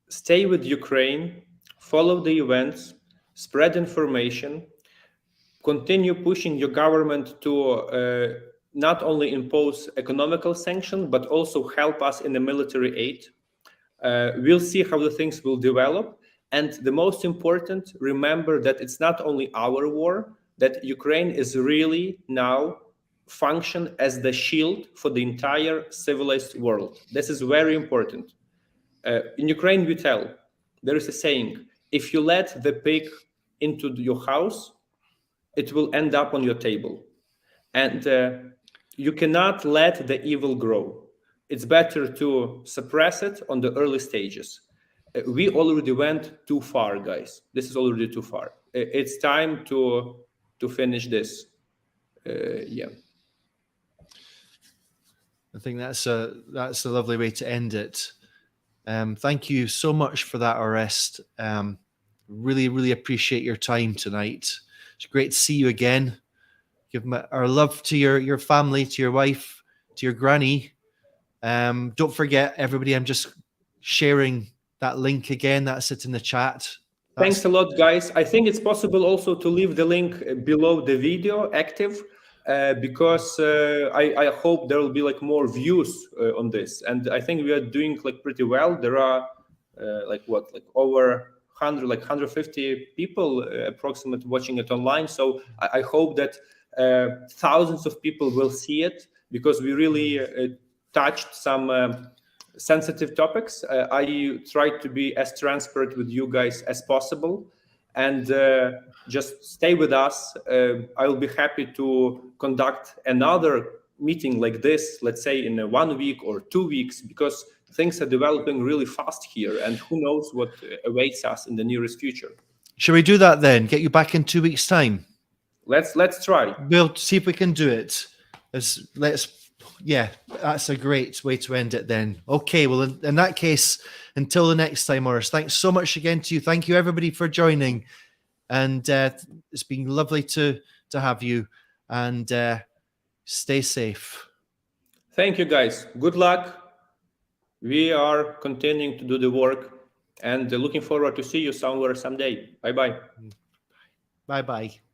Stay with Ukraine, follow the events, spread information, continue pushing your government to not only impose economical sanctions, but also help us in the military aid. We'll see how the things will develop. And the most important, remember that it's not only our war, that Ukraine is really now function as the shield for the entire civilized world. This is very important. In Ukraine, we tell, there is a saying, if you let the pig into your house, it will end up on your table. And you cannot let the evil grow. it's better to suppress it on the early stages. We already went too far, guys. This is already too far. It's time to finish this. Yeah. I think that's a lovely way to end it. Thank you so much for that, Orest. Really appreciate your time tonight. It's great to see you again. Give our love to your family, to your wife, to your granny. Don't forget, everybody, I'm just sharing that link again. That's it in the chat. Thanks a lot, guys. I think it's possible also to leave the link below the video active, because I hope there will be like more views on this, and I think we are doing like pretty well. There are like over 100, like 150 people approximately watching it online. So I hope that thousands of people will see it, because we really touched some sensitive topics. I tried to be as transparent with you guys as possible, and just stay with us. I will be happy to conduct another meeting like this, let's say in 1 week or 2 weeks, because things are developing really fast here, and who knows what awaits us in the nearest future. Shall we do that then? Get you back in 2 weeks' time? Let's try. We'll see if we can do it. Yeah, that's a great way to end it then. Okay, well, in that case, until the next time, Orest, thanks so much again to you. Thank you, everybody, for joining. And it's been lovely to have you. And stay safe. Thank you, guys. Good luck. We are continuing to do the work, and looking forward to see you somewhere someday. Bye-bye. Bye-bye.